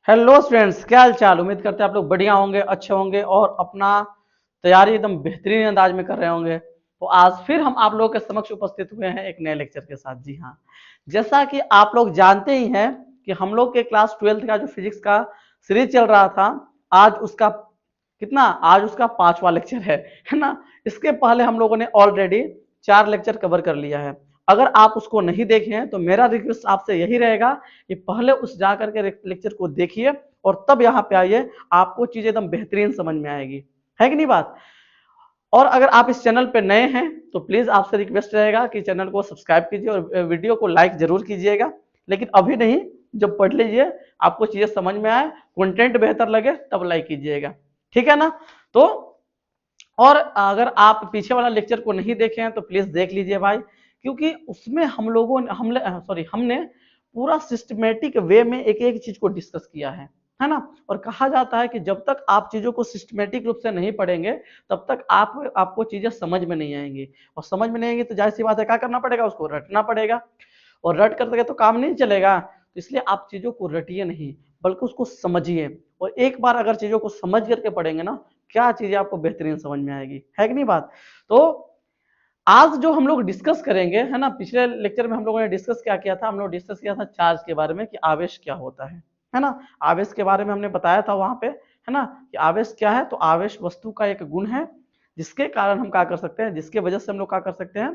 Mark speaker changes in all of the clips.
Speaker 1: Hello students, क्या हाल चाल। उम्मीद करते हैं आप लोग बढ़िया होंगे, अच्छे होंगे और अपना तैयारी एकदम बेहतरीन अंदाज में कर रहे होंगे। तो आज फिर हम आप लोगों के समक्ष उपस्थित हुए हैं एक नए लेक्चर के साथ। जी हाँ, जैसा कि आप लोग जानते ही हैं कि हम लोग के क्लास 12th का जो फिजिक्स का सीरीज चल रहा था, आज उसका आज उसका 5वां लेक्चर है ना। इसके पहले हम लोगों ने ऑलरेडी 4 लेक्चर कवर कर लिया है। अगर आप उसको नहीं देखे हैं तो मेरा रिक्वेस्ट आपसे यही रहेगा कि पहले उस जाकर के लेक्चर को देखिए और तब यहाँ पे आइए, आपको चीजें एकदम बेहतरीन समझ में आएगी, है कि नहीं बात। और अगर आप इस चैनल पे नए हैं तो प्लीज आपसे रिक्वेस्ट रहेगा कि चैनल को सब्सक्राइब कीजिए और वीडियो को लाइक जरूर कीजिएगा, लेकिन अभी नहीं, जब पढ़ लीजिए, आपको चीजें समझ में आए, कंटेंट बेहतर लगे तब लाइक कीजिएगा, ठीक है ना। तो और अगर आप पीछे वाला लेक्चर को नहीं देखे हैं तो प्लीज देख लीजिए भाई, क्योंकि उसमें हम लोगों ने हमने पूरा सिस्टमेटिक वे में एक एक चीज को डिस्कस किया है ना। और कहा जाता है कि जब तक आप चीजों को सिस्टमेटिक रूप से नहीं पढ़ेंगे तब तक आपको चीजें समझ में नहीं आएंगी, और समझ में नहीं आएंगी तो जाहिर सी बात है क्या करना पड़ेगा, उसको रटना पड़ेगा, और रट करके तो काम नहीं चलेगा। तो इसलिए आप चीजों को रटिए नहीं, बल्कि उसको समझिए, और एक बार अगर चीजों को समझ करके पढ़ेंगे ना, क्या चीजें आपको बेहतरीन समझ में आएगी, है कि नहीं बात। तो आज जो हम लोग डिस्कस करेंगे, है ना, पिछले लेक्चर में हम लोगों ने डिस्कस क्या किया था, हम लोग डिस्कस किया था चार्ज के बारे में कि आवेश क्या होता है ना। आवेश के बारे में हमने बताया था वहां पे, है ना, कि आवेश क्या है। तो आवेश वस्तु का एक गुण है जिसके कारण हम क्या कर सकते हैं, जिसके वजह से हम लोग क्या कर सकते हैं,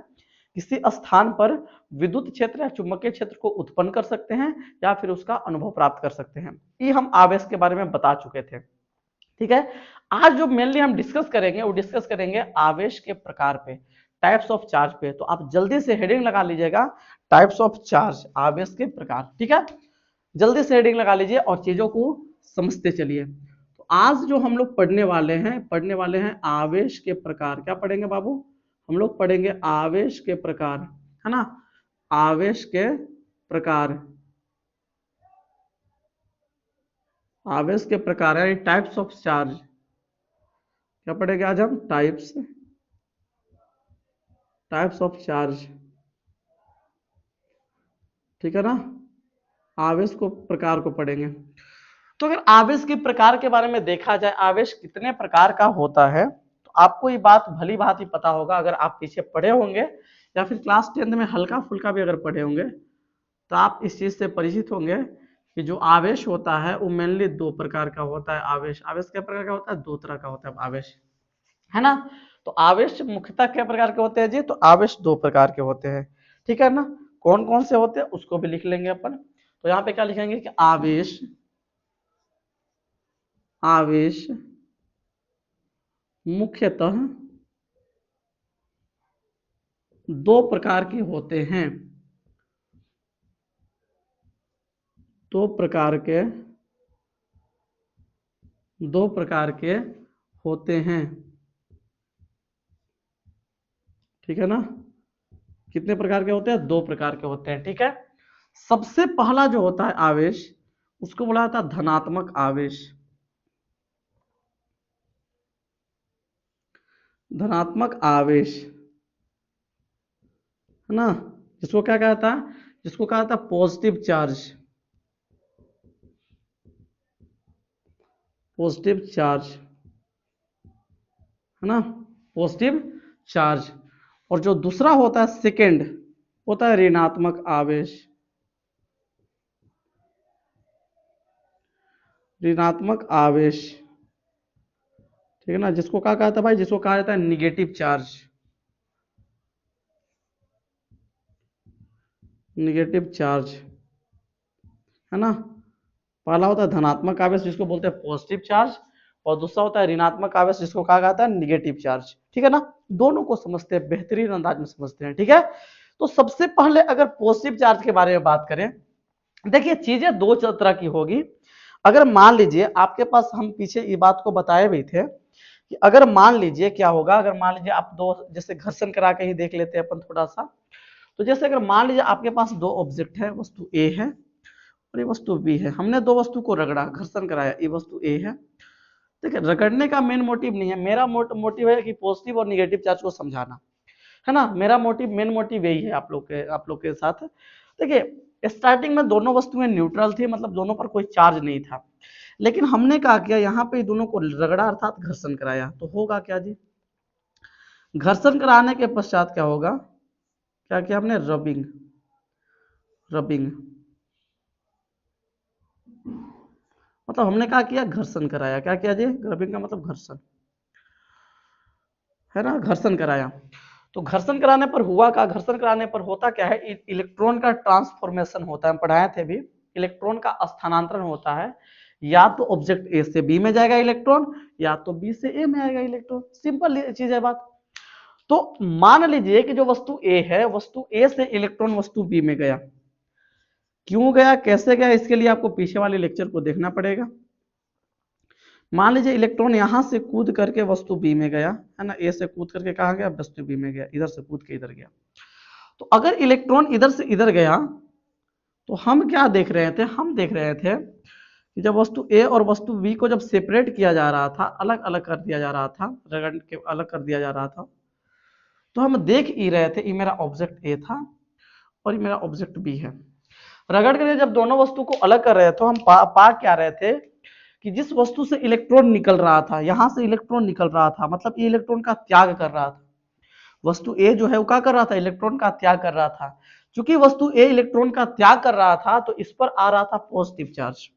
Speaker 1: किसी स्थान पर विद्युत क्षेत्र या चुंबकीय क्षेत्र को उत्पन्न कर सकते हैं या फिर उसका अनुभव प्राप्त कर सकते हैं। ये हम आवेश के बारे में बता चुके थे, ठीक है। आज जो मेनली हम डिस्कस करेंगे वो डिस्कस करेंगे आवेश के प्रकार पे, टाइप्स ऑफ चार्ज पे। तो आप जल्दी से हेडिंग लगा लीजिएगा, टाइप्स ऑफ चार्ज, आवेश के प्रकार, ठीक है। जल्दी से हेडिंग लगा लीजिए और चीजों को समझते चलिए। तो आज जो हम लोग पढ़ने वाले हैं आवेश के प्रकार। क्या पढ़ेंगे बाबू, हम लोग पढ़ेंगे आवेश के प्रकार, है ना। आवेश के प्रकार, आवेश के प्रकार है टाइप्स ऑफ चार्ज। क्या पढ़ेंगे आज हम, टाइप्स ऑफ चार्ज, ठीक है ना। आवेश को प्रकार को पढ़ेंगे। तो अगर आवेश के प्रकार के बारे में देखा जाए, आवेश कितने प्रकार का होता है, तो आपको ये बात भली बात ही पता होगा अगर आप पीछे पढ़े होंगे या फिर क्लास 10th में हल्का फुल्का भी अगर पढ़े होंगे तो आप इस चीज से परिचित होंगे कि जो आवेश होता है वो मेनली 2 प्रकार का होता है। आवेश आवेश क्या प्रकार का होता है, 2 तरह का होता है आवेश, है ना। तो आवेश मुख्यतः क्या प्रकार के होते हैं जी, तो आवेश 2 प्रकार के होते हैं, ठीक है ना। कौन कौन से होते हैं उसको भी लिख लेंगे अपन। तो यहाँ पे क्या लिखेंगे कि आवेश आवेश मुख्यतः 2 प्रकार के होते हैं, 2 प्रकार के 2 प्रकार के होते हैं, ठीक है ना। कितने प्रकार के होते हैं, 2 प्रकार के होते हैं, ठीक है। सबसे पहला जो होता है आवेश, उसको बोला जाता है धनात्मक आवेश, धनात्मक आवेश, है ना। जिसको क्या कहता है, जिसको कहा था पॉजिटिव चार्ज, पॉजिटिव चार्ज, है ना, पॉजिटिव चार्ज। और जो दूसरा होता है सेकंड, होता है ऋणात्मक आवेश, ऋणात्मक आवेश, ठीक है ना। जिसको क्या कहता है भाई, जिसको कहा जाता है निगेटिव चार्ज, निगेटिव चार्ज, है ना। पहला होता है धनात्मक आवेश जिसको बोलते हैं पॉजिटिव चार्ज, और दूसरा होता है ऋणात्मक आवेश जिसको कहा जाता है निगेटिव चार्ज, ठीक है ना। दोनों को समझते हैं, बेहतरीन अंदाज में समझते हैं, ठीक है। तो सबसे पहले अगर पॉजिटिव चार्ज के बारे में बात करें, देखिए चीजें 2 तरह की होगी। अगर मान लीजिए आपके पास, हम पीछे ये बात को बताए भी थे कि अगर मान लीजिए क्या होगा, अगर मान लीजिए आप दो, जैसे घर्षण करा के ही देख लेते हैं अपन थोड़ा सा। तो जैसे अगर मान लीजिए आपके पास 2 ऑब्जेक्ट है, वस्तु ए है और ये वस्तु बी है, हमने 2 वस्तु को रगड़ा, घर्षण कराया, ये वस्तु ए है। देखिए रगड़ने का मेन मोटिव नहीं है, मेरा मोटिव है कि पॉजिटिव और निगेटिव चार्ज को समझाना, है ना। मेरा मोटिव, मेन मोटिव यही है आप लोग के साथ। देखिए स्टार्टिंग में दोनों वस्तुएं न्यूट्रल थी, मतलब दोनों पर कोई चार्ज नहीं था, लेकिन हमने क्या किया, यहाँ पे दोनों को रगड़ा अर्थात घर्षण कराया, तो होगा क्या जी, घर्षण कराने के पश्चात क्या होगा, क्या किया हमने, रबिंग, रबिंग मतलब हमने क्या किया, घर्षण कराया। क्या किया जी, रबिंग का मतलब घर्षण है ना, घर्षण कराया। तो घर्षण कराने पर हुआ क्या, घर्षण कराने पर होता क्या है, इलेक्ट्रॉन का ट्रांसफॉर्मेशन होता है, हम पढ़ाए थे भी, इलेक्ट्रॉन का स्थानांतरण होता है, या तो ऑब्जेक्ट ए से बी में जाएगा इलेक्ट्रॉन, या तो बी से ए में आएगा इलेक्ट्रॉन, सिंपल चीज है बात। तो मान लीजिए कि जो वस्तु ए है, वस्तु ए से इलेक्ट्रॉन वस्तु बी में गया, क्यों गया, कैसे गया, इसके लिए आपको पीछे वाले लेक्चर को देखना पड़ेगा। मान लीजिए इलेक्ट्रॉन यहां से कूद करके वस्तु बी में गया, है ना, ए से कूद करके कहां गया, वस्तु बी में गया, इधर से कूद के इधर गया। तो अगर इलेक्ट्रॉन इधर से इधर गया, तो हम क्या देख रहे थे, हम देख रहे थे कि जब वस्तु ए और वस्तु बी को जब सेपरेट किया जा रहा था, अलग अलग कर दिया जा रहा था, रगड़ के अलग कर दिया जा रहा था, तो हम देख ही रहे थे, ये मेरा ऑब्जेक्ट ए था और ये मेरा ऑब्जेक्ट बी है। रगड़ के जब दोनों वस्तु को अलग कर रहे थे, तो हम पा क्या रहे थे कि जिस वस्तु से इलेक्ट्रॉन निकल रहा था, यहां से इलेक्ट्रॉन निकल रहा था, मतलब ये इलेक्ट्रॉन का त्याग कर रहा था, वस्तु ए जो है वो क्या कर रहा था, इलेक्ट्रॉन का त्याग कर रहा था। चूंकि वस्तु ए इलेक्ट्रॉन का त्याग कर रहा था, तो इस पर आ रहा था पॉजिटिव चार्ज।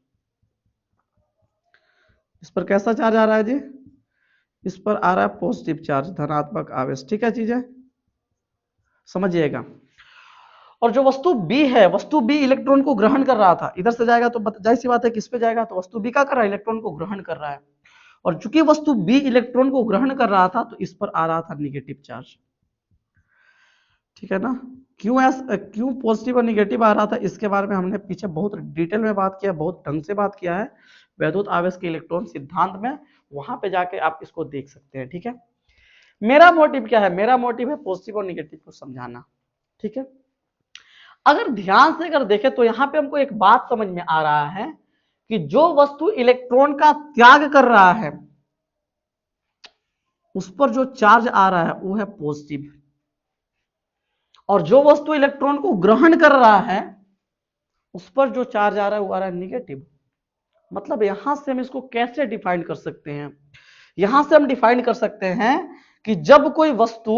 Speaker 1: इस पर कैसा चार्ज आ रहा है जी, इस पर आ रहा है पॉजिटिव चार्ज, धनात्मक आवेश। ठीक है, चीज है, समझिएगा। और जो वस्तु बी है, वस्तु बी इलेक्ट्रॉन को ग्रहण कर रहा था, इधर से जाएगा तो जाहिर सी बात है किस पे जाएगा, तो वस्तु बी क्या कर रहा है, इलेक्ट्रॉन को ग्रहण कर रहा है। और चूंकि वस्तु बी इलेक्ट्रॉन को ग्रहण कर रहा था, तो इस पर आ रहा था निगेटिव चार्ज। ठीक है ना, क्यों पॉजिटिव और निगेटिव आ रहा था, इसके बारे में हमने पीछे बहुत डिटेल में बात किया, बहुत ढंग से बात किया है वैद्युत आवेश के इलेक्ट्रॉन सिद्धांत में, वहां पे जाके आप इसको देख सकते हैं। ठीक है, मेरा मोटिव क्या है, मेरा मोटिव है पॉजिटिव और निगेटिव को समझाना। ठीक है, अगर ध्यान से अगर देखें तो यहां पे हमको एक बात समझ में आ रहा है कि जो वस्तु इलेक्ट्रॉन का त्याग कर रहा है, उस पर जो चार्ज आ रहा है वो है पॉजिटिव, और जो वस्तु इलेक्ट्रॉन को ग्रहण कर रहा है, उस पर जो चार्ज आ रहा है वो आ रहा है निगेटिव। मतलब यहां से हम इसको कैसे डिफाइन कर सकते हैं, यहां से हम डिफाइन कर सकते हैं कि जब कोई वस्तु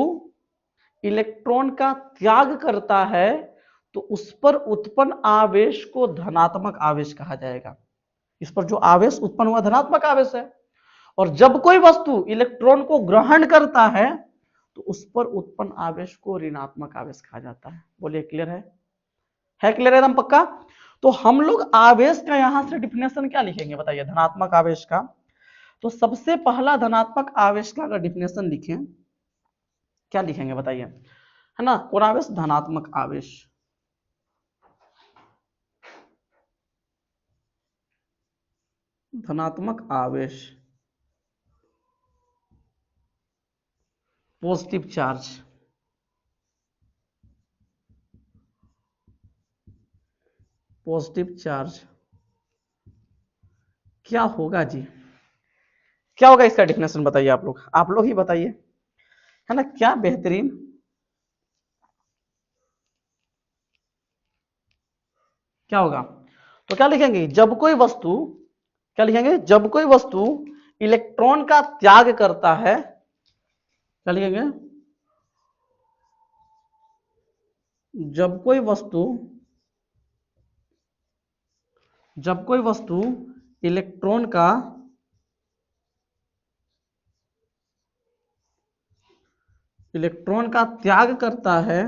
Speaker 1: इलेक्ट्रॉन का त्याग करता है, तो उस पर उत्पन्न आवेश को धनात्मक आवेश कहा जाएगा। इस पर जो आवेश उत्पन्न हुआ धनात्मक आवेश है। और जब कोई वस्तु इलेक्ट्रॉन को ग्रहण करता है, तो उस पर उत्पन्न आवेश को ऋणात्मक आवेश कहा जाता है। बोलिए, क्लियर है क्लियर एकदम पक्का। तो हम लोग आवेश का यहां से डिफिनेशन क्या लिखेंगे बताइए, धनात्मक आवेश का। तो सबसे पहला धनात्मक आवेश का अगर डिफिनेशन लिखें, क्या लिखेंगे बताइए, है ना, कौन आवेश, धनात्मक आवेश। धनात्मक आवेश, पॉजिटिव चार्ज, पॉजिटिव चार्ज क्या होगा जी, क्या होगा इसका डिफिनेशन बताइए, आप लोग ही बताइए, है ना, क्या बेहतरीन। क्या होगा, तो क्या लिखेंगे, जब कोई वस्तु, क्या लिखेंगे, जब कोई वस्तु इलेक्ट्रॉन का त्याग करता है, क्या लिखेंगे, जब कोई वस्तु, जब कोई वस्तु इलेक्ट्रॉन का त्याग करता है,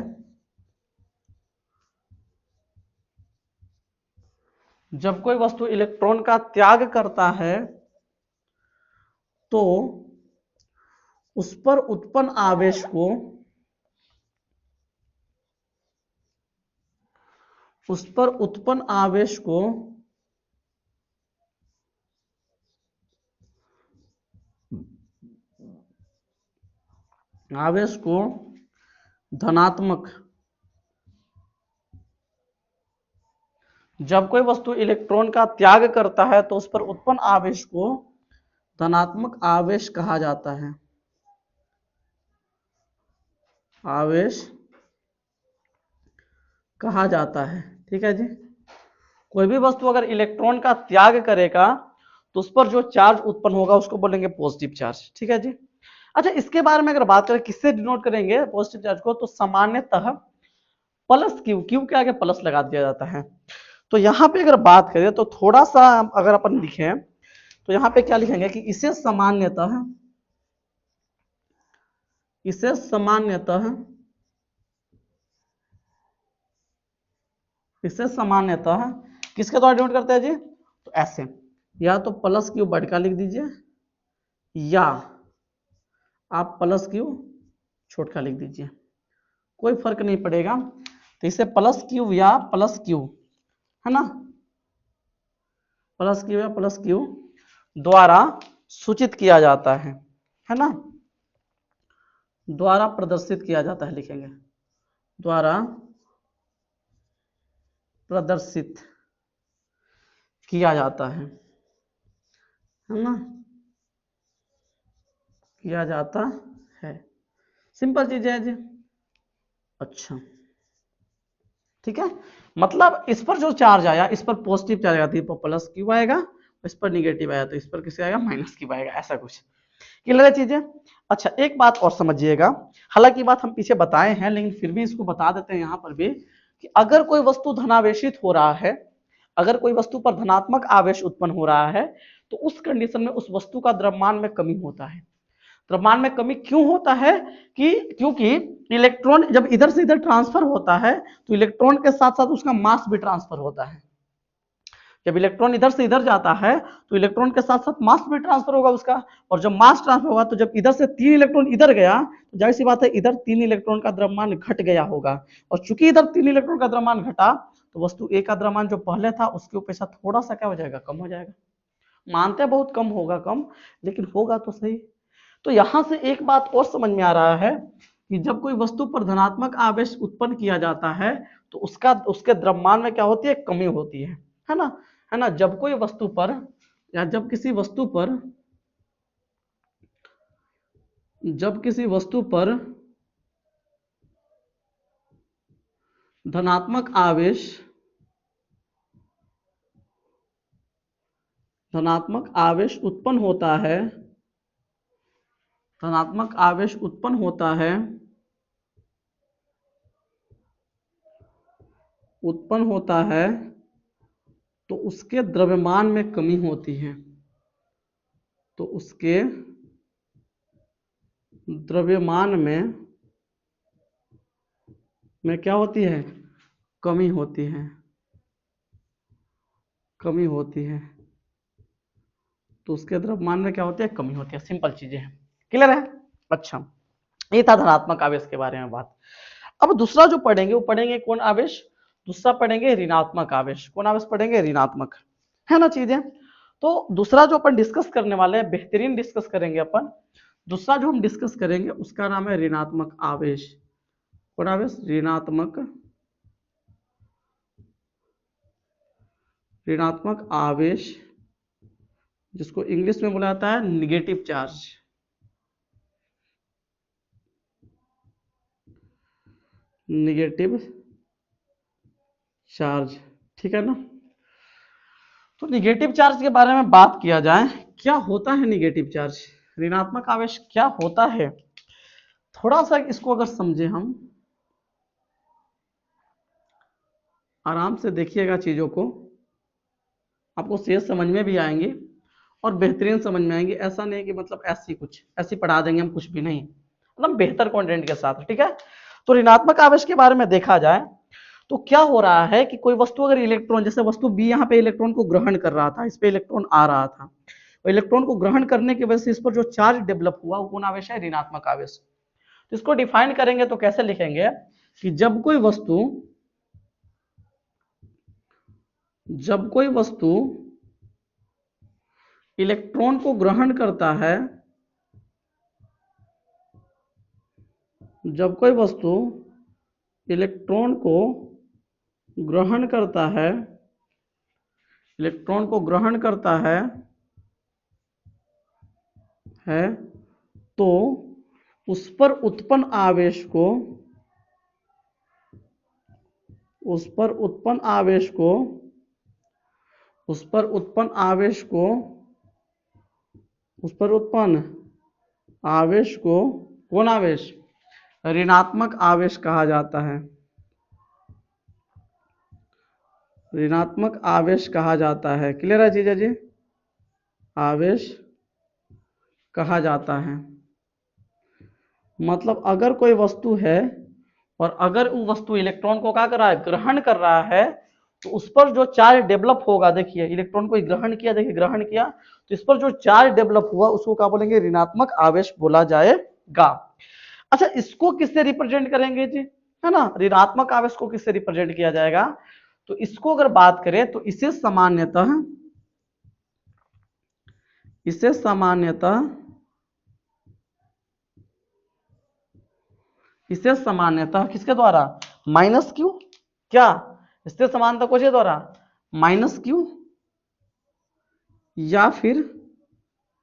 Speaker 1: जब कोई वस्तु इलेक्ट्रॉन का त्याग करता है, तो उस पर उत्पन्न आवेश को, उस पर उत्पन्न आवेश को धनात्मक, जब कोई वस्तु इलेक्ट्रॉन का त्याग करता है, तो उस पर उत्पन्न आवेश को धनात्मक आवेश कहा जाता है, आवेश कहा जाता है। ठीक है जी। कोई भी वस्तु अगर इलेक्ट्रॉन का त्याग करेगा तो उस पर जो चार्ज उत्पन्न होगा उसको बोलेंगे पॉजिटिव चार्ज। ठीक है जी। अच्छा, इसके बारे में अगर बात करें किससे डिनोट करेंगे पॉजिटिव चार्ज को, तो सामान्यतः प्लस क्यू, क्यू के आगे प्लस लगा दिया जाता है। तो यहाँ पे अगर बात करें तो थोड़ा सा अगर अपन लिखें तो यहाँ पे क्या लिखेंगे कि इसे सामान्यतः, इसे सामान्यतः, इसे सामान्यतः किसके द्वारा डिनोट करते हैं जी, तो ऐसे, या तो प्लस क्यू बढ़ का लिख दीजिए या आप प्लस क्यू छोट का लिख दीजिए, कोई फर्क नहीं पड़ेगा। तो इसे प्लस क्यू या प्लस क्यू, है ना, प्लस क्यू या प्लस क्यू द्वारा सूचित किया जाता है ना, द्वारा प्रदर्शित किया जाता है, लिखेंगे द्वारा प्रदर्शित किया जाता है ना, किया जाता है। सिंपल चीज है जी। अच्छा, ठीक है, मतलब इस पर जो चार्ज आया, इस पर पॉजिटिव चार्ज आया तो इस पर प्लस क्यू आएगा, इस पर निगेटिव आया तो इस पर किसे आएगा, माइनस क्यू आएगा, ऐसा कुछ। क्लियर है चीजें। अच्छा, एक बात और समझिएगा, हालांकि बात हम पीछे बताए हैं लेकिन फिर भी इसको बता देते हैं यहाँ पर भी, कि अगर कोई वस्तु धनावेशित हो रहा है, अगर कोई वस्तु पर धनात्मक आवेश उत्पन्न हो रहा है, तो उस कंडीशन में उस वस्तु का द्रव्यमान में कमी होता है। द्रव्यमान में कमी क्यों होता है, कि क्योंकि इलेक्ट्रॉन जब इधर से इधर ट्रांसफर होता है तो इलेक्ट्रॉन के साथ साथ उसका मास भी ट्रांसफर होता है। जब इलेक्ट्रॉन इधर से इधर जाता है तो इलेक्ट्रॉन के साथ साथ मास भी ट्रांसफर होगा उसका, और जब मास ट्रांसफर होगा तो जब इधर से 3 इलेक्ट्रॉन इधर गया तो जाहिर सी बात है इधर 3 इलेक्ट्रॉन का द्रव्यमान घट गया होगा, और चूंकि इधर 3 इलेक्ट्रॉन का द्रव्यमान घटा तो वस्तु ए का द्रव्यमान जो पहले था उसके अपेक्षा थोड़ा सा क्या हो जाएगा, कम हो जाएगा। मानते हैं बहुत कम होगा, कम, लेकिन होगा तो सही। तो यहां से एक बात और समझ में आ रहा है कि जब कोई वस्तु पर धनात्मक आवेश उत्पन्न किया जाता है तो उसका उसके द्रव्यमान में क्या होती है, कमी होती है ना, है ना। जब कोई वस्तु पर या जब किसी वस्तु पर, जब किसी वस्तु पर धनात्मक आवेश, धनात्मक आवेश उत्पन्न होता है, धनात्मक आवेश उत्पन्न होता है, उत्पन्न होता है तो उसके द्रव्यमान में कमी होती है, तो उसके द्रव्यमान में क्या होती है, कमी होती है, कमी होती है। तो उसके द्रव्यमान में क्या होती है, कमी होती है। सिंपल चीजें हैं, क्लियर है। अच्छा, ये था धनात्मक आवेश के बारे में बात। अब दूसरा जो पढ़ेंगे वो पढ़ेंगे कौन आवेश, दूसरा पढ़ेंगे ऋणात्मक आवेश। कौन आवेश पढ़ेंगे, ऋणात्मक, है ना चीजें। तो दूसरा जो अपन डिस्कस करने वाले हैं, बेहतरीन डिस्कस करेंगे अपन, दूसरा जो हम डिस्कस करेंगे उसका नाम है ऋणात्मक आवेश। कौन आवेश, ऋणात्मक, ऋणात्मक आवेश, जिसको इंग्लिश में बोला जाता है निगेटिव चार्ज। निगेटिव चार्ज, ठीक है ना। तो निगेटिव चार्ज के बारे में बात किया जाए, क्या होता है निगेटिव चार्ज, ऋणात्मक आवेश क्या होता है, थोड़ा सा इसको अगर समझे हम, आराम से देखिएगा चीजों को, आपको सेहत समझ में भी आएंगे और बेहतरीन समझ में आएंगे। ऐसा नहीं कि मतलब ऐसी कुछ ऐसी पढ़ा देंगे हम, कुछ भी नहीं, मतलब बेहतर कंटेंट के साथ, ठीक है। तो ऋणात्मक आवेश के बारे में देखा जाए तो क्या हो रहा है कि कोई वस्तु अगर इलेक्ट्रॉन, जैसे वस्तु बी यहाँ पे इलेक्ट्रॉन को ग्रहण कर रहा था, इस पे इलेक्ट्रॉन आ रहा था, तो इलेक्ट्रॉन को ग्रहण करने की वजह से इस पर जो चार्ज डेवलप हुआ वो कौन आवेश है, ऋणात्मक आवेश। तो इसको डिफाइन करेंगे तो कैसे लिखेंगे कि जब कोई वस्तु इलेक्ट्रॉन को ग्रहण करता है, जब कोई वस्तु इलेक्ट्रॉन को ग्रहण करता है, इलेक्ट्रॉन को ग्रहण करता है तो उस पर उत्पन्न आवेश को उस पर उत्पन्न आवेश को उस पर उत्पन्न आवेश को कौन आवेश? ऋणात्मक आवेश कहा जाता है। ऋणात्मक आवेश कहा जाता है। क्लियर है जीजा जी? आवेश कहा जाता है। मतलब अगर कोई वस्तु है और अगर वो वस्तु इलेक्ट्रॉन को क्या कर रहा है? ग्रहण कर रहा है, तो उस पर जो चार्ज डेवलप होगा, देखिए इलेक्ट्रॉन को ग्रहण किया, देखिए ग्रहण किया, तो इस पर जो चार्ज डेवलप हुआ उसको क्या बोलेंगे? ऋणात्मक आवेश बोला जाएगा। अच्छा, इसको किससे रिप्रेजेंट करेंगे जी? है ना, ऋणात्मक आवेश को किससे रिप्रेजेंट किया जाएगा? तो इसको अगर बात करें तो इसे सामान्यतः किसके द्वारा? Minus Q. क्या? इससे समानता कोशे द्वारा माइनस क्यू या फिर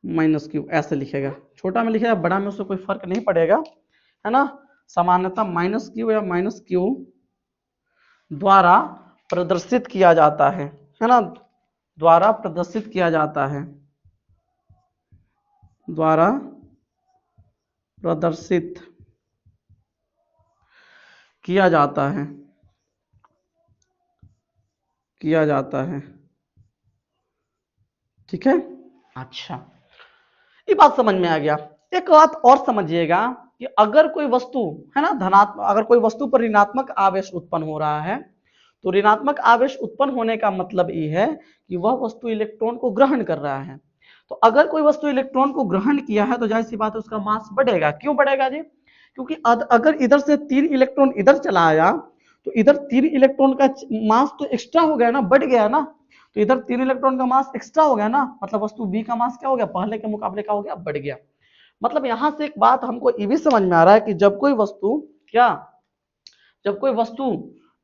Speaker 1: माइनस क्यू, ऐसे लिखेगा। छोटा में लिखेगा, बड़ा में उससे कोई फर्क नहीं पड़ेगा, है ना। समानता माइनस क्यू या माइनस क्यू द्वारा प्रदर्शित किया जाता है ना, द्वारा प्रदर्शित किया जाता है, द्वारा प्रदर्शित किया जाता है। ठीक है। अच्छा, ये बात समझ में आ गया। एक बात और समझिएगा कि अगर कोई वस्तु है ना धनात्मक, अगर कोई वस्तु पर ऋणात्मक आवेश उत्पन्न हो रहा है, तो ऋणात्मक आवेश उत्पन्न होने का मतलब ये है कि वह वस्तु इलेक्ट्रॉन को ग्रहण कर रहा है। तो अगर कोई वस्तु इलेक्ट्रॉन को ग्रहण किया है तो जाहिर सी बात है उसका मास बढ़ेगा। क्यों बढ़ेगा जी? क्योंकि अगर इधर से 3 इलेक्ट्रॉन इधर चला आया तो इधर 3 इलेक्ट्रॉन का मास तो एक्स्ट्रा हो गया ना, बढ़ गया ना। तो इधर 3 इलेक्ट्रॉन का मास एक्स्ट्रा हो गया ना, मतलब वस्तु बी का मास क्या हो गया? पहले के मुकाबले क्या हो गया? बढ़ गया। मतलब यहां से एक बात हमको ये भी समझ में आ रहा है कि जब कोई वस्तु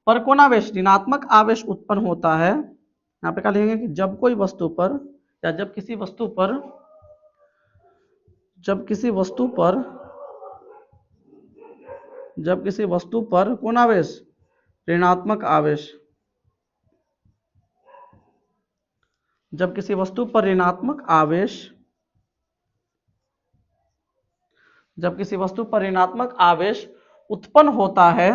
Speaker 1: पर कौन आवेश? ऋणात्मक आवेश उत्पन्न होता है। यहाँ पे क्या लिखेंगे कि जब कोई वस्तु पर या जब किसी वस्तु पर कौन आवेश? ऋणात्मक आवेश। जब किसी वस्तु पर ऋणात्मक आवेश उत्पन्न होता है,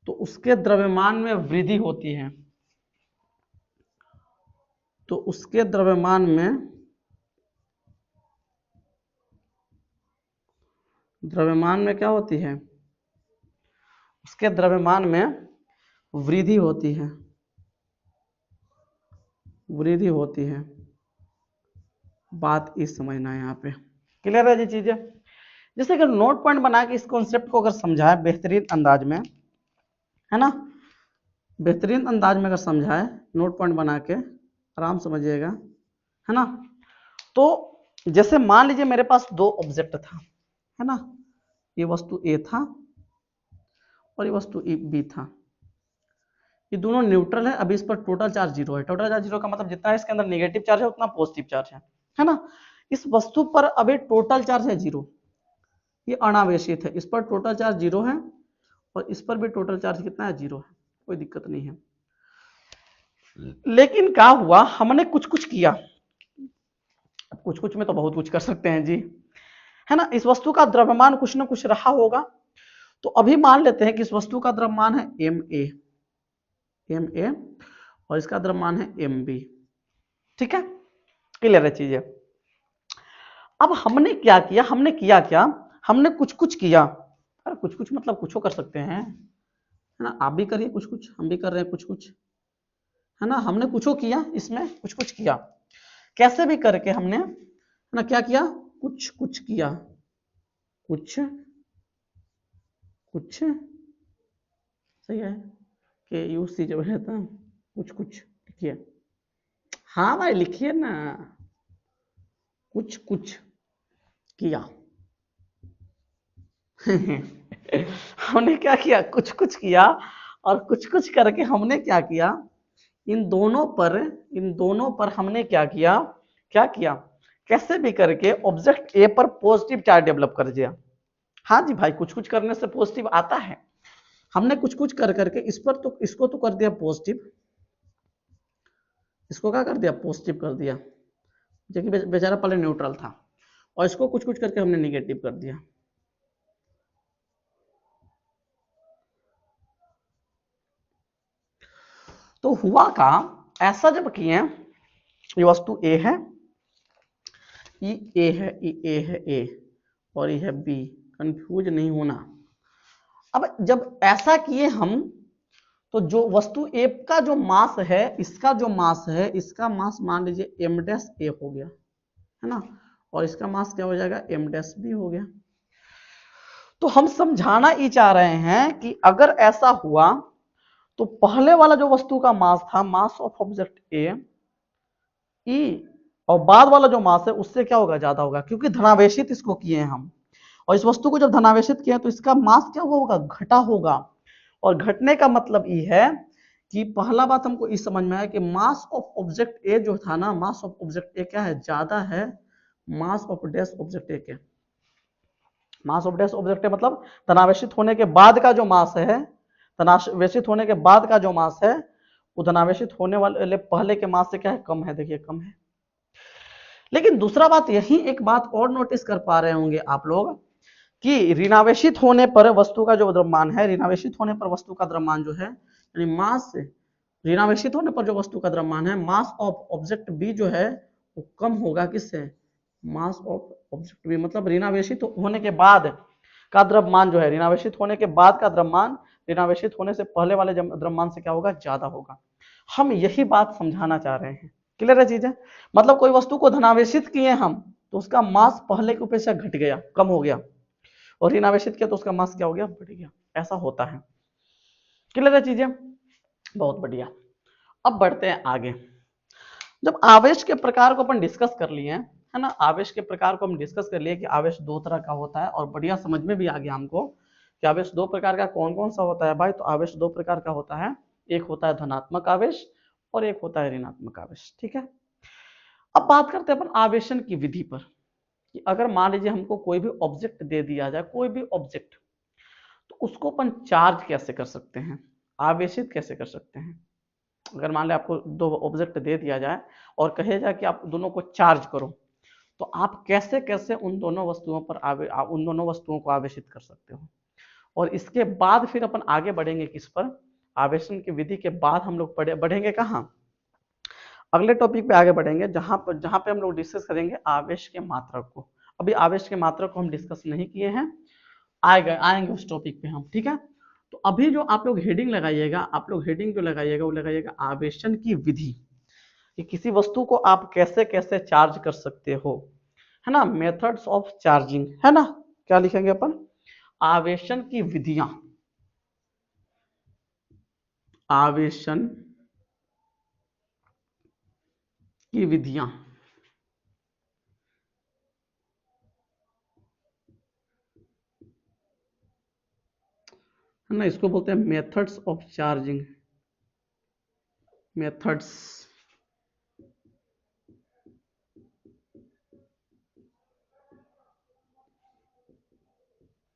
Speaker 1: तो उसके द्रव्यमान में वृद्धि होती है। तो उसके द्रव्यमान में क्या होती है? उसके द्रव्यमान में वृद्धि होती है। बात इस समझना है यहाँ पे। क्लियर है जी चीजें? जैसे अगर नोट पॉइंट बना के इस कॉन्सेप्ट को अगर समझाए बेहतरीन अंदाज में, है ना, बेहतरीन अंदाज में अगर समझाए, नोट पॉइंट बना के आराम समझिएगा, है ना। तो जैसे मान लीजिए मेरे पास 2 ऑब्जेक्ट था, है ना, ये वस्तु ए था और ये वस्तु बी था। ये दोनों न्यूट्रल है। अभी इस पर टोटल चार्ज 0 है। टोटल चार्ज 0 का मतलब जितना इसके अंदर नेगेटिव चार्ज है उतना पॉजिटिव चार्ज है ना। इस वस्तु पर अभी टोटल चार्ज है 0, ये अनावेशित है। इस पर टोटल चार्ज 0 है और इस पर भी टोटल चार्ज कितना है? 0 है। कोई दिक्कत नहीं है। लेकिन क्या हुआ, हमने कुछ किया। कुछ में तो बहुत कुछ कर सकते हैं जी, है ना। इस वस्तु का द्रव्यमान कुछ ना कुछ रहा होगा। तो अभी मान लेते हैं कि इस वस्तु का द्रव्यमान है ma और इसका द्रव्यमान है mb। ठीक है, क्लियर है चीजें? अब हमने क्या किया? हमने कुछ किया। अरे कुछ मतलब कुछ कर सकते हैं, है ना। आप भी करिए कुछ, हम भी कर रहे हैं कुछ, है ना। हमने कुछ किया, इसमें कुछ किया। कैसे भी करके हमने, है ना, क्या किया? कुछ किया। कुछ सही है कि यूसी जब है तो कुछ लिखिए। हाँ भाई लिखिए ना, कुछ किया। हमने क्या किया? कुछ किया। और कुछ करके हमने क्या किया? इन दोनों पर हमने क्या किया? कैसे भी करके ऑब्जेक्ट ए पर पॉजिटिव चार्ज डेवलप कर दिया। हाँ जी भाई, कुछ कुछ करने से पॉजिटिव आता है। हमने कुछ कुछ कर करके इस पर तो इसको तो कर दिया पॉजिटिव, इसको क्या कर दिया पॉजिटिव कर दिया, जो कि बेचारा पहले न्यूट्रल था, और इसको कुछ कुछ करके हमने निगेटिव कर दिया। तो हुआ का ऐसा जब किए, ये वस्तु ए है, ई ए है, ई ए है ए, और ये है बी, कंफ्यूज नहीं होना। अब जब ऐसा किए हम, तो जो वस्तु ए का जो मास है, इसका जो मास है, इसका मास मान लीजिए एम डैश ए हो गया, है ना, और इसका मास क्या हो जाएगा एम डैश बी हो गया। तो हम समझाना ही चाह रहे हैं कि अगर ऐसा हुआ तो पहले वाला जो वस्तु का मास था, मास ऑफ ऑब्जेक्ट ए, ई, और बाद वाला जो मास है उससे क्या होगा ज्यादा होगा, क्योंकि धनावेशित इसको किए हैं हम, और इस वस्तु को जब धनावेशित किए तो इसका मास क्या होगा घटा होगा। और घटने का मतलब ये है कि पहला बात हमको इस समझ में आया कि मास ऑफ ऑब्जेक्ट ए जो था ना, मास ऑफ ऑब्जेक्ट ए क्या है ज्यादा है mass of dash object A के। Mass of dash object A मतलब धनावेशित होने के बाद का जो मास है, धनावेशित होने के बाद का जो मास है वो धनावेशित होने वाले पहले के मास से क्या है कम है, देखिए कम है। लेकिन दूसरा बात, यही एक बात और नोटिस कर पा रहे होंगे आप लोग कि ऋणावेशित होने पर वस्तु का जो द्रव्यमान है, ऋणावेशित होने पर वस्तु का द्रव्यमान जो है, यानी मास, ऋणावेशित होने पर जो वस्तु का द्रव्यमान है, मास ऑफ ऑब्जेक्ट बी जो है वो कम होगा किससे, मास ऑफ ऑब्जेक्ट बी, मतलब ऋणावेशित होने के बाद का द्रव्यमान जो है, ऋणावेशित होने के बाद का द्रव्यमान ऋणावेशित होने से पहले वाले द्रव्यमान से क्या होगा ज्यादा होगा। हम यही बात समझाना चाह रहे हैं। क्लियर है चीजें? मतलब कोई वस्तु को धनावेशित किए हम तो उसका मास पहले की अपेक्षा घट गया, कम हो गया, और ऋणावेशित किया तो उसका मास क्या हो गया बढ़ गया, ऐसा होता है। क्लियर है चीजें? बहुत बढ़िया। अब बढ़ते हैं आगे। जब आवेश के प्रकार को अपन डिस्कस कर लिए हैं, है ना, आवेश के प्रकार को हम डिस्कस कर लिए कि आवेश दो तरह का होता है, और बढ़िया समझ में भी आ गया हमको कि आवेश दो प्रकार का कौन कौन सा होता है भाई। तो आवेश दो प्रकार का होता है, एक होता है धनात्मक आवेश और एक होता है ऋणात्मक आवेश। ठीक है, अब बात करते हैं अपन आवेशन की विधि पर कि अगर मान लीजिए हमको कोई भी ऑब्जेक्ट दे दिया जाए, कोई भी ऑब्जेक्ट, तो उसको अपन चार्ज कैसे कर सकते हैं, आवेशित कैसे कर सकते हैं। अगर मान लिया आपको दो ऑब्जेक्ट दे दिया जाए और कहे जाए कि आप दोनों को चार्ज करो, तो आप कैसे कैसे उन दोनों वस्तुओं पर उन दोनों वस्तुओं को आवेशित कर सकते हो। और इसके बाद फिर अपन आगे बढ़ेंगे किस पर, आवेशन की विधि के बाद हम लोग बढ़ेंगे कहाँ, अगले टॉपिक पे आगे बढ़ेंगे जहां पे हम लोग डिस्कस करेंगे आवेश के मात्रक को। अभी आवेश के मात्रक को हम डिस्कस नहीं किए हैं, आएंगे उस टॉपिक पे हम। ठीक है, तो अभी जो आप लोग हेडिंग लगाइएगा, आप लोग हेडिंग जो लगाइएगा वो लगाइएगा आवेशन की विधि, कि किसी वस्तु को आप कैसे कैसे चार्ज कर सकते हो, है ना, मेथड्स ऑफ चार्जिंग, है ना। क्या लिखेंगे अपन, आवेशन की विधियां, आवेशन की विधियां, है ना, इसको बोलते हैं methods of charging, methods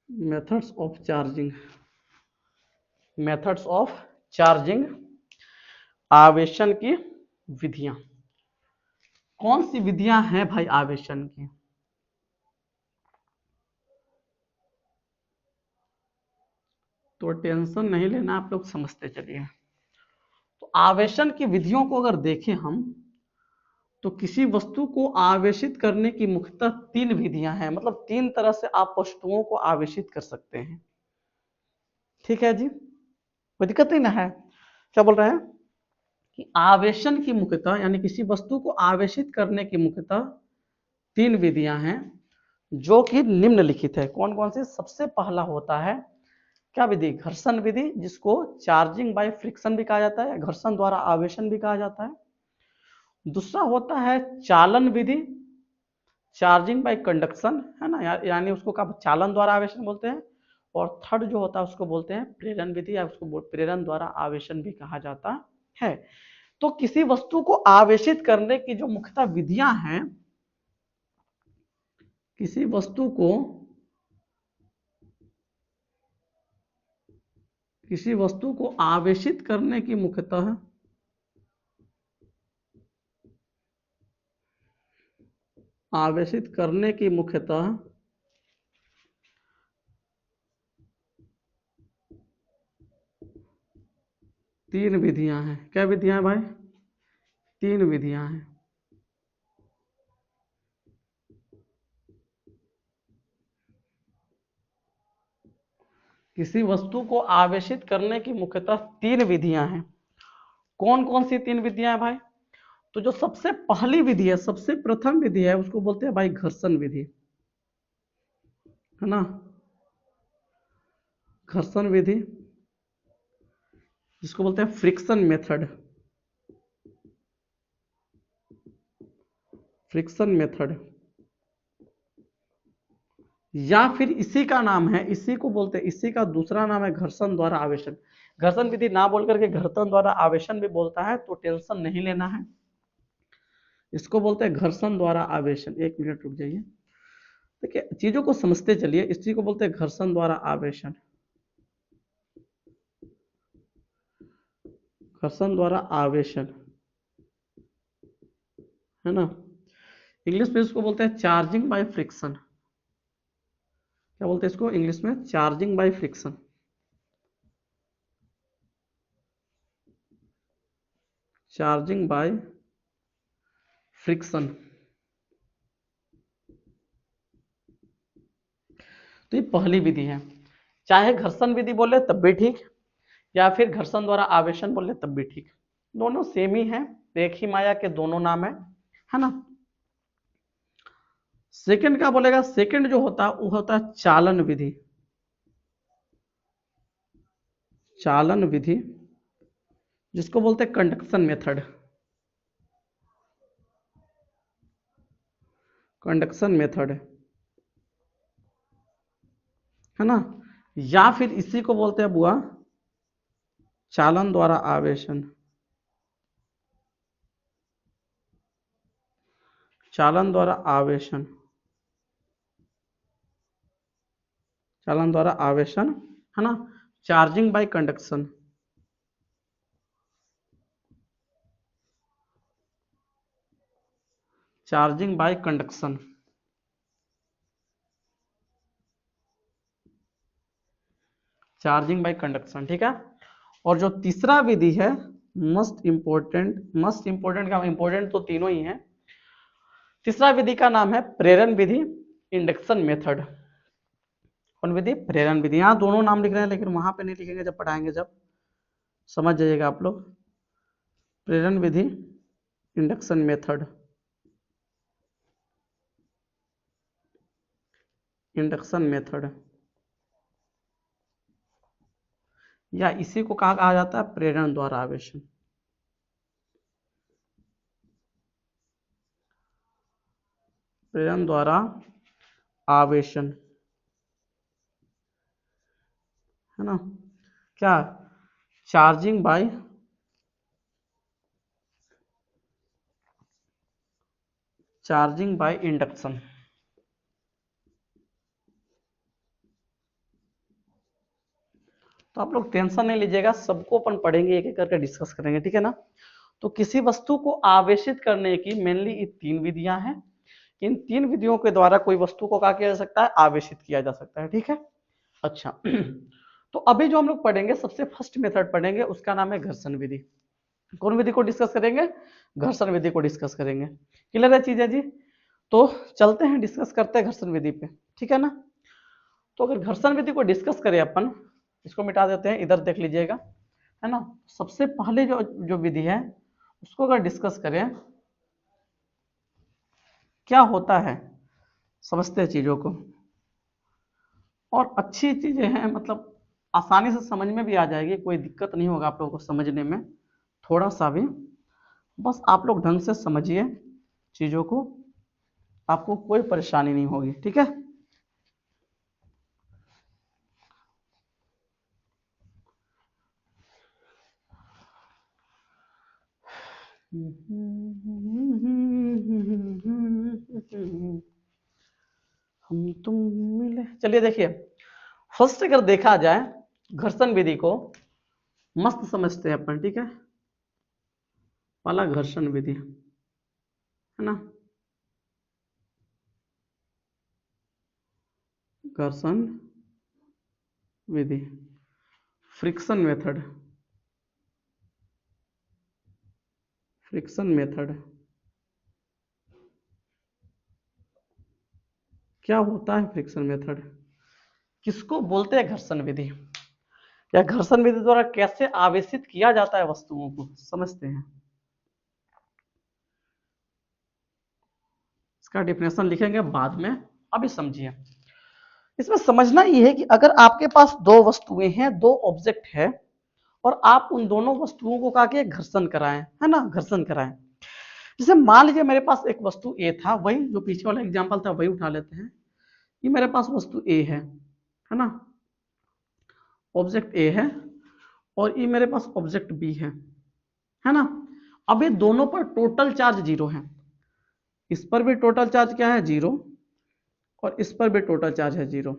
Speaker 1: methods of charging, methods of charging, आवेशन की विधियां। कौन सी विधियां हैं भाई आवेशन की, तो टेंशन नहीं लेना, आप लोग समझते चलिए। तो आवेशन की विधियों को अगर देखें हम, तो किसी वस्तु को आवेशित करने की मुख्यतः तीन विधियां हैं, मतलब तीन तरह से आप वस्तुओं को आवेशित कर सकते हैं। ठीक है जी, कोई दिक्कत नहीं ना है। क्या बोल रहे हैं कि आवेशन की मुख्यतः, यानी किसी वस्तु को आवेशित करने की मुख्यतः तीन विधियां हैं जो कि निम्नलिखित है। कौन कौन सी, सबसे पहला होता है क्या विधि, घर्षण विधि, जिसको चार्जिंग बाय फ्रिक्शन भी कहा जाता है, घर्षण द्वारा आवेशन भी कहा जाता है। दूसरा होता है चालन विधि, चार्जिंग बाय कंडक्शन, है ना, यानी उसको का चालन द्वारा आवेशन बोलते हैं। और थर्ड जो होता है उसको बोलते हैं प्रेरण विधि, या उसको प्रेरण द्वारा आवेशन भी कहा जाता है। तो किसी वस्तु को आवेशित करने की जो मुख्यतः विधियां हैं किसी वस्तु को आवेशित करने की मुख्यतः तीन विधियां हैं। क्या विधियां हैं भाई? तीन विधियां हैं। किसी वस्तु को आवेशित करने की मुख्यतः तीन विधियां हैं। कौन कौन सी तीन विधियां हैं भाई? तो जो सबसे पहली विधि है, सबसे प्रथम विधि है, उसको बोलते हैं भाई घर्षण विधि, है ना। घर्षण विधि, जिसको बोलते हैं फ्रिक्शन मेथड। फ्रिक्शन मेथड, या फिर इसी का नाम है, इसी को बोलते हैं, इसी का दूसरा नाम है घर्षण द्वारा आवेशन। घर्षण विधि ना बोल करके घर्षण द्वारा आवेशन भी बोलता है, तो टेंशन नहीं लेना है। इसको बोलते हैं घर्षण द्वारा आवेशन। एक मिनट रुक जाइए, देखिए चीजों को समझते चलिए। इस चीज को बोलते हैं घर्षण द्वारा आवेशन, घर्षण द्वारा आवेशन, है ना। इंग्लिश में इसको बोलते हैं चार्जिंग बाय फ्रिक्शन। क्या बोलते हैं इसको इंग्लिश में? Charging by friction. Charging by friction. तो ये पहली विधि है। चाहे घर्षण विधि बोले तब भी ठीक, या फिर घर्षण द्वारा आवेशन बोले तब भी ठीक, दोनों सेम ही है, एक ही माया के दोनों नाम है ना। सेकंड क्या बोलेगा? सेकंड जो होता है वो होता है चालन विधि। चालन विधि, जिसको बोलते हैं कंडक्शन मेथड। कंडक्शन मेथड, है ना। या फिर इसी को बोलते हैं बुआ चालन द्वारा आवेशन। चालन द्वारा आवेशन, चालन द्वारा आवेशन, है ना। Charging by conduction, charging by conduction, charging by conduction, ठीक है। और जो तीसरा विधि है, मस्ट इंपोर्टेंट, मस्ट इंपोर्टेंट का इंपोर्टेंट तो तीनों ही है। तीसरा विधि का नाम है प्रेरण विधि, इंडक्शन मेथड। कौन विधि? प्रेरण विधि। यहाँ दोनों नाम लिख रहे हैं, लेकिन वहां पे नहीं लिखेंगे, जब पढ़ाएंगे जब समझ जाइएगा आप लोग। प्रेरण विधि, इंडक्शन मेथड, इंडक्शन मेथड, या इसी को कहा जाता है प्रेरण द्वारा आवेशन। प्रेरण द्वारा आवेशन, है ना। क्या? Charging by induction. तो आप लोग टेंशन नहीं लीजिएगा, सबको अपन पढ़ेंगे, एक एक करके डिस्कस करेंगे, ठीक है ना। तो किसी वस्तु को आवेशित करने की मेनली ये तीन विधियां हैं। इन तीन विधियों के द्वारा कोई वस्तु को क्या किया जा सकता है? आवेशित किया जा सकता है, ठीक है। अच्छा तो अभी जो हम लोग पढ़ेंगे, सबसे फर्स्ट मेथड पढ़ेंगे, उसका नाम है घर्षण विधि। कौन विधि को डिस्कस करेंगे? घर्षण विधि को डिस्कस करेंगे। क्लियर है चीजें जी? तो चलते हैं, डिस्कस करते हैं घर्षण विधि पे, ठीक है ना। तो अगर घर्षण विधि को डिस्कस करें अपन, इसको मिटा देते हैं, इधर देख लीजिएगा, है ना। सबसे पहले जो जो विधि है उसको अगर डिस्कस करें, क्या होता है, समझते हैं चीजों को। और अच्छी चीजें हैं, मतलब आसानी से समझ में भी आ जाएगी, कोई दिक्कत नहीं होगा आप लोगों को समझने में, थोड़ा सा भी। बस आप लोग ढंग से समझिए चीजों को, आपको कोई परेशानी नहीं होगी, ठीक है। हम तुम मिले। चलिए देखिए, फर्स्ट अगर देखा जाए घर्षण विधि को मस्त समझते हैं अपन, ठीक है। पहला घर्षण विधि है ना, घर्षण विधि, फ्रिक्शन मेथड, फ्रिक्शन मेथड क्या होता है? फ्रिक्शन मेथड किसको बोलते हैं? घर्षण विधि, या घर्षण विधि द्वारा कैसे आवेशित किया जाता है वस्तुओं को, समझते हैं। इसका डिफिनेशन लिखेंगे बाद में, अभी समझिए। इसमें समझना ये है कि अगर आपके पास दो वस्तुएं हैं, दो ऑब्जेक्ट है, और आप उन दोनों वस्तुओं को का के घर्षण कराएं, है ना, घर्षण कराएं। जैसे मान लीजिए मेरे पास एक वस्तु ए था, वही जो पीछे वाला एग्जांपल था वही उठा लेते हैं। ये मेरे पास वस्तु ए है ना, ऑब्जेक्ट ए है, और ये मेरे पास ऑब्जेक्ट बी है ना। अब ये दोनों पर टोटल चार्ज 0 है, इस पर भी टोटल चार्ज क्या है? 0, और इस पर भी टोटल चार्ज है 0।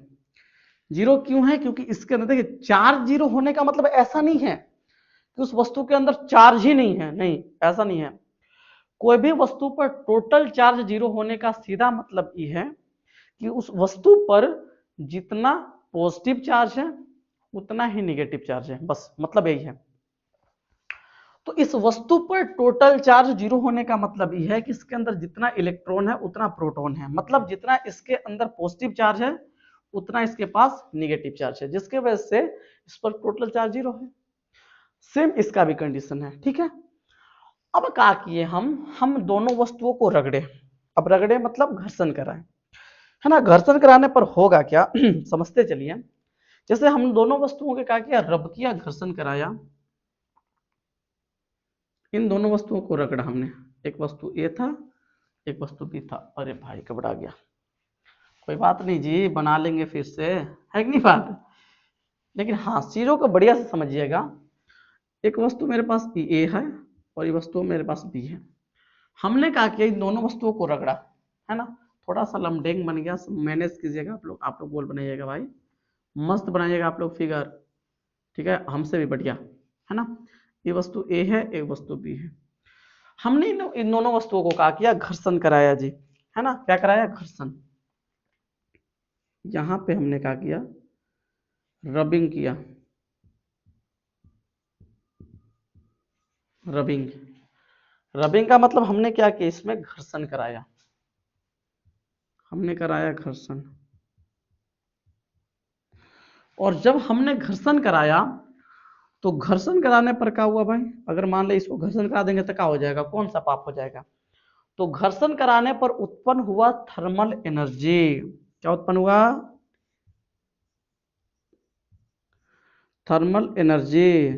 Speaker 1: 0 क्यों है? क्योंकि इसके अंदर देखिए, चार्ज 0 होने का मतलब ऐसा नहीं है कि उस वस्तु के अंदर चार्ज ही नहीं है, नहीं, ऐसा नहीं है। कोई भी वस्तु पर टोटल चार्ज 0 होने का सीधा मतलब ये है कि उस वस्तु पर जितना पॉजिटिव चार्ज है उतना ही नेगेटिव चार्ज है, बस मतलब यही है। तो इस वस्तु पर टोटल चार्ज 0 होने का मतलब यह है कि इसके अंदर जितना इलेक्ट्रॉन है उतना प्रोटॉन है, मतलब जितना इसके अंदर पॉजिटिव चार्ज है उतना इसके पास नेगेटिव चार्ज है, जिसके वजह से इस पर टोटल चार्ज 0 है। सेम इसका भी कंडीशन है, ठीक है। अब क्या किए हम दोनों वस्तुओं को रगड़े। अब रगड़े मतलब घर्षण कराएं, है ना। घर्षण कराने पर होगा क्या समझते चलिए। जैसे हम दोनों वस्तुओं के क्या किया, रब किया, घर्षण कराया, इन दोनों वस्तुओं को रगड़ा हमने। एक वस्तु ए था, एक वस्तु बी था। अरे भाई घबरा गया, कोई बात नहीं जी, बना लेंगे फिर से, है कि नहीं बात। लेकिन हाँ, चीजों को बढ़िया से समझिएगा। एक वस्तु मेरे पास ए है और ये वस्तु मेरे पास बी है। हमने क्या किया, इन दोनों वस्तुओं को रगड़ा, है ना। थोड़ा सा लमडेंग बन गया, मैनेज कीजिएगा आप लोग गोल बनाइएगा भाई, मस्त बनाइएगा आप लोग फिगर, ठीक है, हमसे भी बढ़िया, है ना। ये वस्तु ए है, एक वस्तु बी है। हमने इन दोनों वस्तुओं को क्या किया, घर्षण कराया जी, है ना। क्या कराया? घर्षण। यहां पे हमने क्या किया, रबिंग किया, रबिंग। रबिंग का मतलब हमने क्या किया, इसमें घर्षण कराया, हमने कराया घर्षण। और जब हमने घर्षण कराया तो घर्षण कराने पर क्या हुआ भाई, अगर मान ले इसको घर्षण करा देंगे तो क्या हो जाएगा, कौन सा पाप हो जाएगा। तो घर्षण कराने पर उत्पन्न हुआ थर्मल एनर्जी। क्या उत्पन्न हुआ? Thermal energy.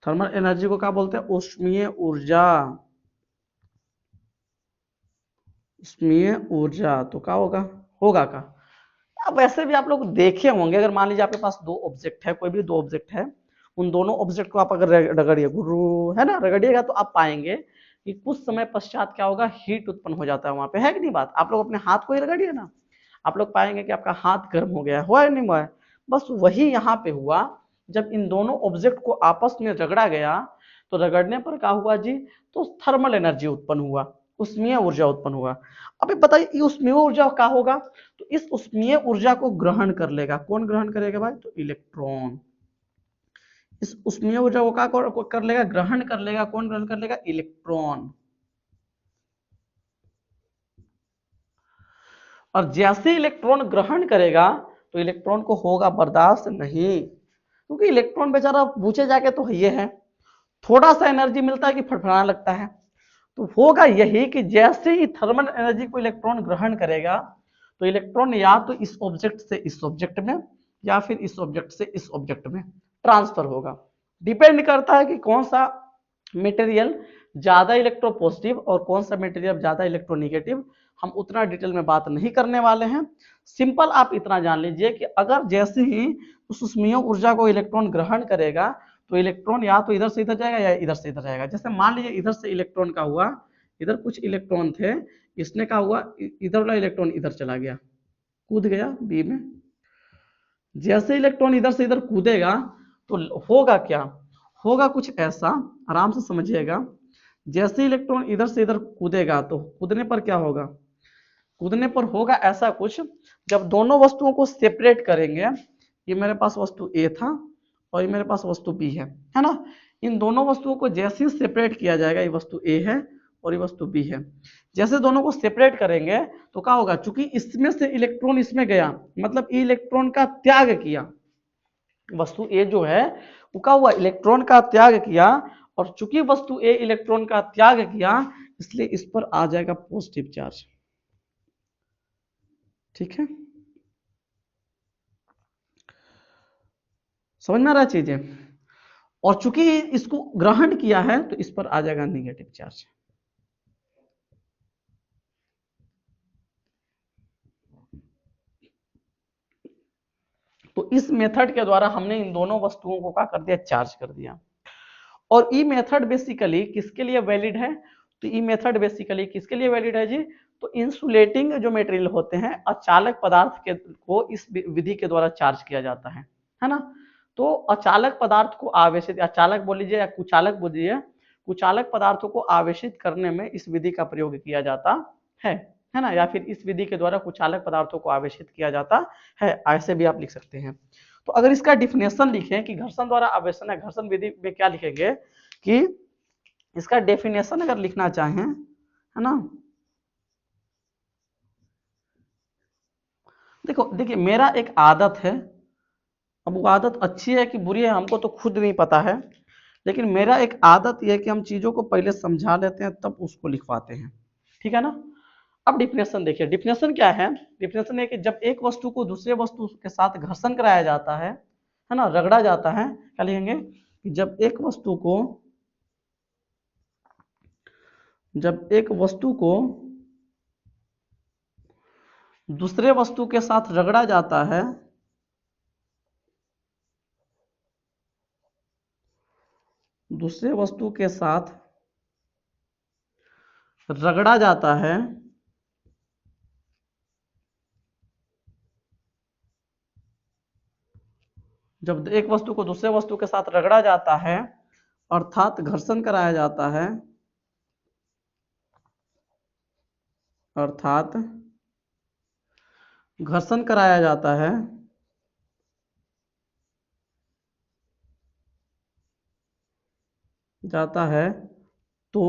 Speaker 1: थर्मल एनर्जी को क्या बोलते हैं? ऊष्मीय ऊर्जा। ऊष्मीय ऊर्जा। तो क्या होगा, होगा क्या? अब वैसे भी आप लोग देखे होंगे, अगर मान लीजिए आपके पास दो ऑब्जेक्ट है, कोई भी दो ऑब्जेक्ट है, उन दोनों ऑब्जेक्ट को आप अगर रगड़िए, गुरु, है ना, रगड़िएगा तो आप पाएंगे कि कुछ समय पश्चात क्या होगा, हीट उत्पन्न हो जाता है वहां पे, है कि नहीं बात। आप लोग अपने हाथ को ही रगड़िए ना, आप लोग पाएंगे कि आपका हाथ गर्म हो गया, हुआ है नहीं हुआ है। बस वही यहाँ पे हुआ, जब इन दोनों ऑब्जेक्ट को आपस में रगड़ा गया तो रगड़ने पर क्या हुआ जी, तो थर्मल एनर्जी उत्पन्न हुआ, उष्मीय ऊर्जा उत्पन्न हुआ। अभी बताइए उष्मीय ऊर्जा क्या होगा, तो इस उष्मीय ऊर्जा को ग्रहण कर लेगा, कौन ग्रहण करेगा भाई, तो इलेक्ट्रॉन। इस उष्मीय ऊर्जा को क्या कर लेगा, ग्रहण कर लेगा, कौन ग्रहण कर लेगा, इलेक्ट्रॉन। और जैसे इलेक्ट्रॉन ग्रहण करेगा तो इलेक्ट्रॉन को होगा बर्दाश्त नहीं, क्योंकि इलेक्ट्रॉन बेचारा पूछे जाके तो ये है, थोड़ा सा एनर्जी मिलता है कि फड़फड़ाने लगता है। तो होगा यही कि जैसे ही थर्मल एनर्जी को इलेक्ट्रॉन ग्रहण करेगा तो इलेक्ट्रॉन या तो इस ऑब्जेक्ट से इस ऑब्जेक्ट में या फिर इस ऑब्जेक्ट से इस ऑब्जेक्ट में ट्रांसफर होगा। डिपेंड करता है कि कौन सा मटेरियल ज्यादा इलेक्ट्रोपॉजिटिव और कौन सा मटेरियल ज्यादा इलेक्ट्रोनेगेटिव, हम उतना डिटेल में बात नहीं करने वाले हैं। सिंपल आप इतना जान लीजिए कि अगर जैसे ही उस उष्मीय ऊर्जा को इलेक्ट्रॉन ग्रहण करेगा तो इलेक्ट्रॉन या तो इधर से इधर जाएगा या इधर से इधर जाएगा। जैसे मान लीजिए इधर से इलेक्ट्रॉन का हुआ, इधर कुछ इलेक्ट्रॉन थे, इसने क्या हुआ, इधर वाला इलेक्ट्रॉन इधर चला गया, कूद गया बी में। जैसे इलेक्ट्रॉन इधर से इधर कूदेगा तो होगा क्या, होगा कुछ ऐसा, आराम से समझिएगा। जैसे इलेक्ट्रॉन इधर से इधर कूदेगा तो कूदने पर क्या होगा, कूदने पर होगा ऐसा कुछ, जब दोनों वस्तुओं को सेपरेट करेंगे, ये मेरे पास वस्तु ए था और ये मेरे पास वस्तु बी है ना, इन दोनों वस्तुओं को जैसे ही सेपरेट किया जाएगा, ये वस्तु ए है और ये वस्तु बी है, जैसे दोनों को सेपरेट करेंगे तो क्या होगा, चूंकि इसमें से इलेक्ट्रॉन इसमें गया, मतलब इलेक्ट्रॉन का त्याग किया, वस्तु ए जो है वो क्या हुआ, इलेक्ट्रॉन का त्याग किया, और चूंकि वस्तु ए इलेक्ट्रॉन का त्याग किया, इसलिए इस पर आ जाएगा पॉजिटिव चार्ज। ठीक है, समझ में आ रहा है चीजें। और चूंकि इसको ग्रहण किया है तो इस पर आ जाएगा निगेटिव चार्ज। तो इस मेथड के द्वारा हमने इन दोनों वस्तुओं को क्या कर दिया, चार्ज कर दिया। और ई मेथड बेसिकली किसके लिए वैलिड है, तो ई मेथड बेसिकली किसके लिए वैलिड है जी, तो इंसुलेटिंग जो मटेरियल होते हैं, अचालक पदार्थ के को इस विधि के द्वारा चार्ज किया जाता है ना। तो अचालक पदार्थ को आवेशित, अचालक बोल लीजिए या कुचालक बोलिए, कुचालक पदार्थों को आवेशित करने में इस विधि का प्रयोग किया जाता है ना, या फिर इस विधि के द्वारा कुचालक पदार्थों को आवेशित किया जाता है, ऐसे भी आप लिख सकते हैं। तो अगर इसका डिफिनेशन लिखें कि घर्षण द्वारा आवेशन है, घर्षण विधि में क्या लिखेंगे कि इसका डेफिनेशन अगर लिखना चाहें, है ना, देखो देखिए मेरा एक आदत है, अब वो आदत अच्छी है कि बुरी है हमको तो खुद नहीं पता है, लेकिन मेरा एक आदत यह है कि हम चीजों को पहले समझा लेते हैं तब उसको लिखवाते हैं, ठीक है ना। अब डिफिनेशन देखिए, डिफिनेशन क्या है, डिफिनेशन है कि जब एक वस्तु को दूसरे वस्तु के साथ घर्षण कराया जाता है ना, रगड़ा जाता है, क्या लिखेंगे कि जब एक वस्तु को दूसरे वस्तु के साथ रगड़ा जाता है, दूसरे वस्तु के साथ रगड़ा जाता है, जब एक वस्तु को दूसरे वस्तु के साथ रगड़ा जाता है अर्थात घर्षण कराया जाता है, अर्थात घर्षण कराया जाता है तो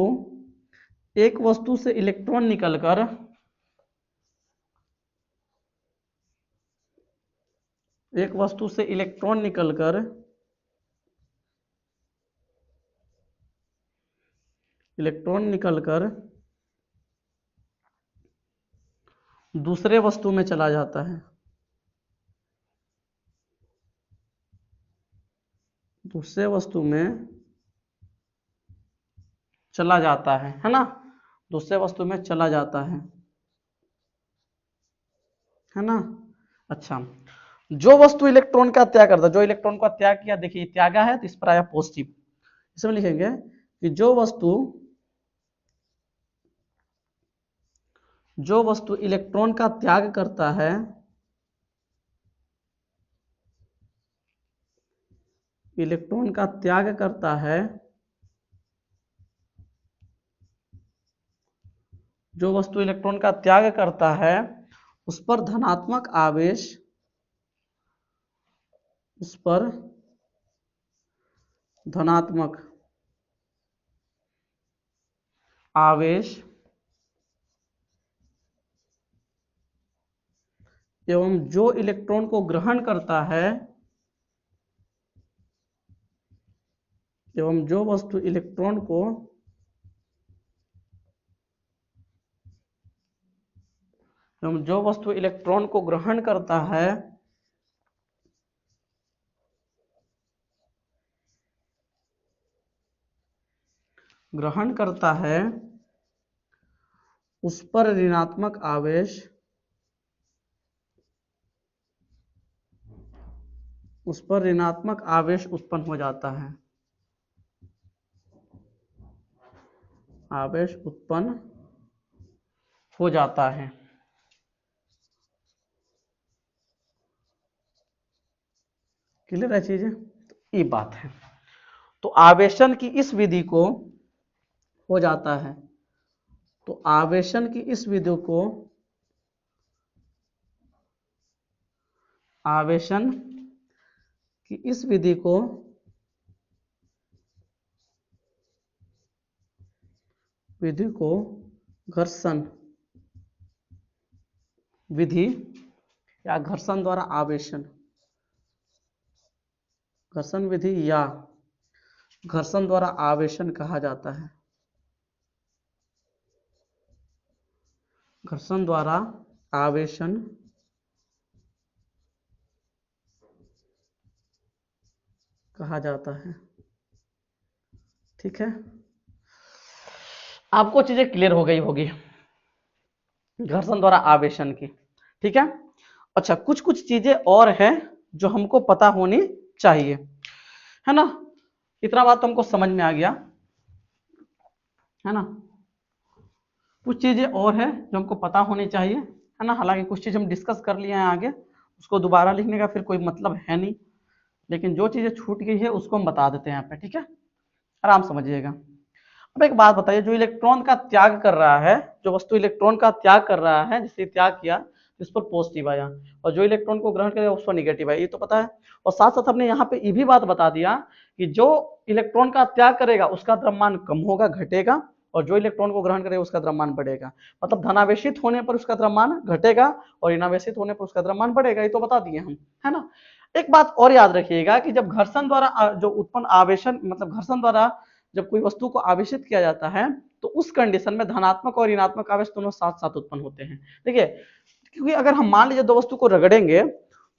Speaker 1: एक वस्तु से इलेक्ट्रॉन निकलकर दूसरे वस्तु में चला जाता है, दूसरे वस्तु में चला जाता है ना, दूसरे वस्तु में चला जाता है ना। अच्छा, जो वस्तु इलेक्ट्रॉन का त्याग करता है, जो इलेक्ट्रॉन का त्याग किया, देखिए त्यागा है तो इस पर आया पॉजिटिव, इसमें लिखेंगे कि जो वस्तु इलेक्ट्रॉन का त्याग करता है, इलेक्ट्रॉन का त्याग करता है, जो वस्तु इलेक्ट्रॉन का त्याग करता है उस पर धनात्मक आवेश, उस पर धनात्मक आवेश एवं जो इलेक्ट्रॉन को ग्रहण करता है, एवं जो वस्तु इलेक्ट्रॉन को ग्रहण करता है, उस पर ऋणात्मक आवेश, उत्पन्न हो जाता है, आवेश उत्पन्न हो जाता है। क्लियर है चीजें? तो ये बात है। तो आवेशन की इस विधि को हो जाता है, तो आवेशन की इस विधि को, आवेशन की इस विधि को घर्षण विधि या घर्षण द्वारा आवेशन, घर्षण विधि या घर्षण द्वारा आवेशन कहा जाता है। घर्षण द्वारा आवेशन कहा जाता है। ठीक है, आपको चीजें क्लियर हो गई होगी घर्षण द्वारा आवेशन की। ठीक है, अच्छा कुछ कुछ चीजें और है जो हमको पता होनी चाहिए, है ना? इतना बात तो हमको समझ में आ गया, है ना? कुछ चीजें और है जो हमको पता होनी चाहिए, है ना? हालांकि कुछ चीज हम डिस्कस कर लिए हैं आगे, उसको दोबारा लिखने का फिर कोई मतलब है नहीं, लेकिन जो चीजें छूट गई है उसको हम बता देते हैं यहाँ पे। ठीक है, आराम समझिएगा। अब एक बात बताइए, जो इलेक्ट्रॉन का त्याग कर रहा है, जो वस्तु इलेक्ट्रॉन का त्याग कर रहा है, जिससे त्याग किया तो इस पर पॉजिटिव आया, और जो इलेक्ट्रॉन को ग्रहण करेगा उस पर निगेटिव आया, ये तो पता है। और साथ साथ हमने यहाँ पे ये भी बात बता दिया कि जो इलेक्ट्रॉन का त्याग करेगा उसका द्रव्यमान कम होगा, घटेगा, और जो इलेक्ट्रॉन को ग्रहण करेगा उसका द्रव्यमान बढ़ेगा। मतलब धनावेशित होने पर उसका द्रव्यमान घटेगा और ऋणावेशित होने पर उसका द्रव्यमान बढ़ेगा, ये तो बता दिए हम, है ना? एक बात और याद रखिएगा कि जब घर्षण द्वारा जो उत्पन्न आवेशन, मतलब घर्षण द्वारा जब कोई वस्तु को आवेशित किया जाता है तो उस कंडीशन में धनात्मक और ऋणात्मक आवेश दोनों साथ साथ उत्पन्न होते हैं। देखिए, क्योंकि अगर हम मान लीजिए दो वस्तु को रगड़ेंगे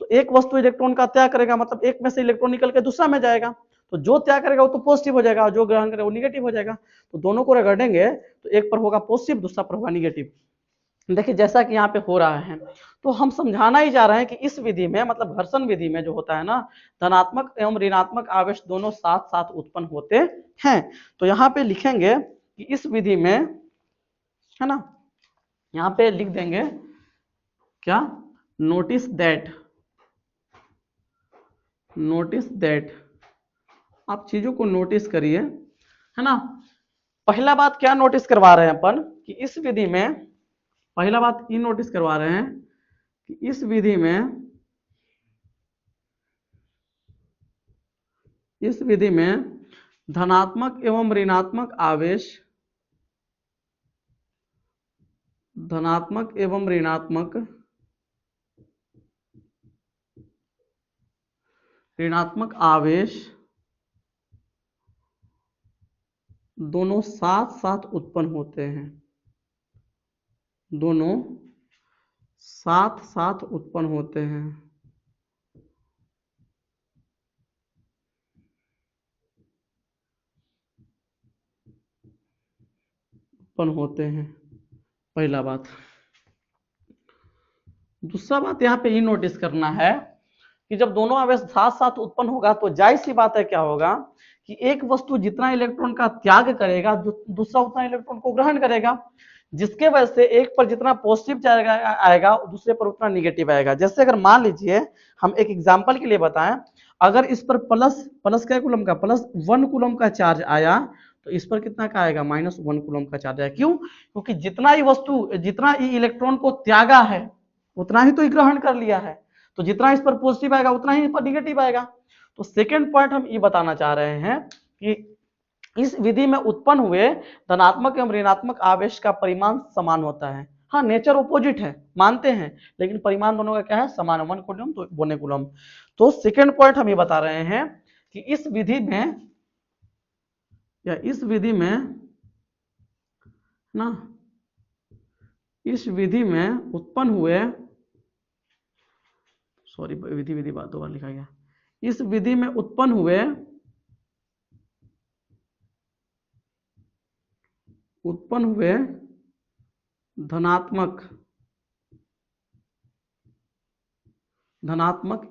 Speaker 1: तो एक वस्तु इलेक्ट्रॉन का त्याग करेगा, मतलब एक में से इलेक्ट्रॉन निकल के दूसरा में जाएगा, तो जो त्याग करेगा वो तो पॉजिटिव हो जाएगा और जो ग्रहण करेगा वो निगेटिव हो जाएगा। तो दोनों को रगड़ेंगे तो एक पर होगा पॉजिटिव, दूसरा पर होगा निगेटिव। देखिए जैसा कि यहाँ पे हो रहा है, तो हम समझाना ही जा रहे हैं कि इस विधि में, मतलब घर्षण विधि में जो होता है ना, धनात्मक एवं ऋणात्मक आवेश दोनों साथ साथ उत्पन्न होते हैं। तो यहाँ पे लिखेंगे कि इस विधि में, है ना, यहाँ पे लिख देंगे क्या, नोटिस दैट, आप चीजों को नोटिस करिए, है ना? पहला बात क्या नोटिस करवा रहे हैं अपन कि इस विधि में, पहला बात ये नोटिस करवा रहे हैं कि इस विधि में धनात्मक एवं ऋणात्मक आवेश, धनात्मक एवं ऋणात्मक आवेश दोनों साथ साथ उत्पन्न होते हैं, दोनों साथ साथ उत्पन्न होते हैं, उत्पन्न होते हैं। पहला बात। दूसरा बात यहाँ पे ये नोटिस करना है कि जब दोनों आवेश साथ साथ उत्पन्न होगा तो जाहिर सी बात है क्या होगा कि एक वस्तु जितना इलेक्ट्रॉन का त्याग करेगा दूसरा उतना इलेक्ट्रॉन को ग्रहण करेगा, जिसके वजह से एक पर जितना पॉजिटिव चार्ज आएगा दूसरे पर उतना निगेटिव आएगा। जैसे अगर मान लीजिए हम एक एग्जांपल के लिए बताएं, अगर इस पर प्लस प्लस क्या कूलम का, प्लस 1 कूलम का चार्ज आया तो इस पर कितना का आएगा, -1 कूलम का चार्ज आएगा। क्यों? क्योंकि जितना ही वस्तु, जितना ही इलेक्ट्रॉन को त्यागा है उतना ही तो ग्रहण कर लिया है, तो जितना इस पर पॉजिटिव आएगा उतना ही इस पर निगेटिव आएगा। तो सेकेंड पॉइंट हम ये बताना चाह रहे हैं कि इस विधि में उत्पन्न हुए धनात्मक एवं ऋणात्मक आवेश का परिमाण समान होता है। हाँ, नेचर ऑपोजिट है मानते हैं, लेकिन परिमाण दोनों का क्या है, समान है, 1 कूलम तो 1 कूलम। तो सेकेंड पॉइंट हम ये बता रहे हैं कि इस विधि में, या इस विधि में ना, इस विधि में उत्पन्न हुए, सॉरी विधि बात 2 बार लिखा गया, इस विधि में उत्पन्न हुए धनात्मक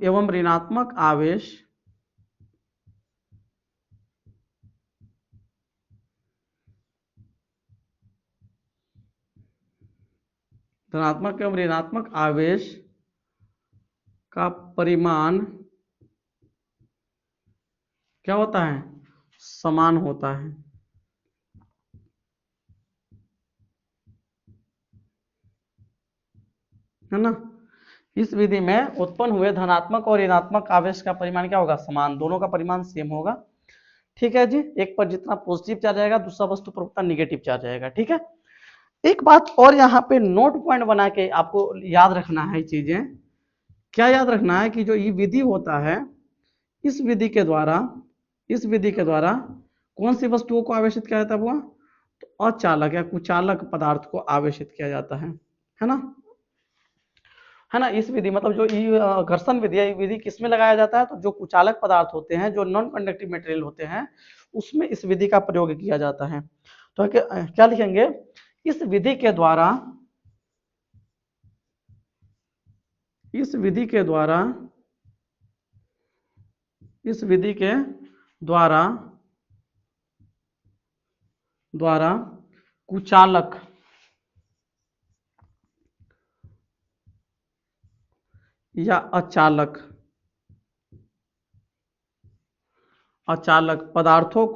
Speaker 1: एवं ऋणात्मक आवेश धनात्मक एवं ऋणात्मक आवेश का परिमाण क्या होता है, समान होता है ना। इस विधि में उत्पन्न हुए धनात्मक और ऋणात्मक आवेश का परिमाण क्या होगा, समान, दोनों का परिमाण सेम होगा। ठीक है जी, एक पर जितना पॉजिटिव चार्ज आएगा दूसरा वस्तु पर उतना निगेटिव चार्ज आएगा। ठीक है, एक बात और यहाँ पे नोट पॉइंट बना के आपको याद रखना है चीजें। क्या याद रखना है कि जो ये विधि होता है, इस विधि के द्वारा कौन सी वस्तुओं को आवेशित किया जाता है, वो तो अचालक या कुचालक पदार्थ को आवेशित किया जाता है ना। है ना, इस विधि मतलब जो घर्षण विधि है, ये विधि किसमें लगाया जाता है, तो जो कुचालक पदार्थ होते हैं, जो नॉन कंडक्टिव मटेरियल होते हैं, उसमें इस विधि का प्रयोग किया जाता है। तो क्या लिखेंगे, इस विधि के द्वारा कुचालक या अचालक पदार्थों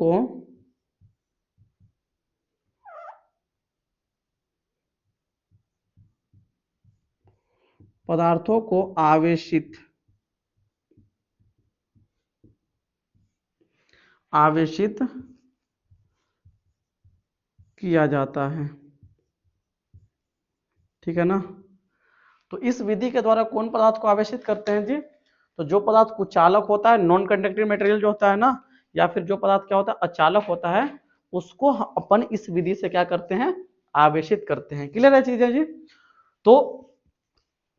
Speaker 1: को आवेशित किया जाता है। ठीक है ना, तो इस विधि के द्वारा कौन पदार्थ को आवेशित करते हैं जी, तो जो पदार्थ कुचालक होता है, नॉन कंडक्टिव मटेरियल जो होता है ना, या फिर जो पदार्थ क्या होता है, अचालक होता है, उसको अपन इस विधि से क्या करते हैं, आवेशित करते हैं। क्लियर है चीजें जी। तो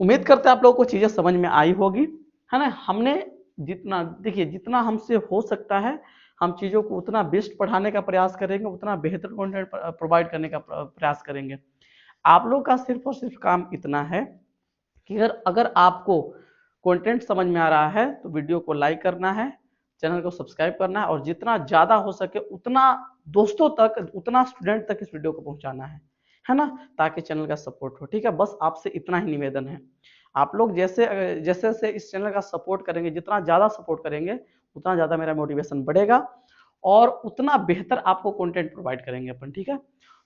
Speaker 1: उम्मीद करते हैं आप लोगों को चीजें समझ में आई होगी, है ना। हमने जितना, देखिए, जितना हमसे हो सकता है हम चीजों को उतना बेस्ट पढ़ाने का प्रयास करेंगे, उतना बेहतर कंटेंट प्रोवाइड करने का प्रयास करेंगे। आप लोग का सिर्फ और सिर्फ काम इतना है कि अगर आपको कंटेंट समझ में आ रहा है तो वीडियो को लाइक करना है, चैनल को सब्सक्राइब करना है, और जितना ज्यादा हो सके उतना दोस्तों तक, उतना स्टूडेंट तक इस वीडियो को पहुंचाना है ना, ताकि चैनल का सपोर्ट हो। ठीक है, बस आपसे इतना ही निवेदन है। आप लोग जैसे जैसे इस चैनल का सपोर्ट करेंगे, जितना ज्यादा सपोर्ट करेंगे उतना ज्यादा मेरा मोटिवेशन बढ़ेगा और उतना बेहतर आपको कंटेंट प्रोवाइड करेंगे अपन। ठीक है,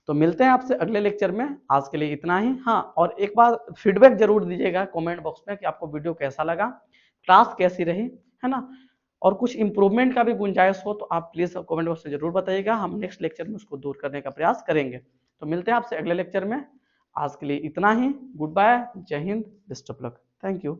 Speaker 1: तो मिलते हैं आपसे अगले लेक्चर में। आज के लिए इतना ही। हाँ, और एक बार फीडबैक जरूर दीजिएगा कमेंट बॉक्स में कि आपको वीडियो कैसा लगा, क्लास कैसी रही, है ना, और कुछ इंप्रूवमेंट का भी गुंजाइश हो तो आप प्लीज कमेंट बॉक्स में जरूर बताइएगा। हम नेक्स्ट लेक्चर में उसको दूर करने का प्रयास करेंगे। तो मिलते हैं आपसे अगले लेक्चर में। आज के लिए इतना ही। गुड बाय, जय Hind, best of luck, thank you.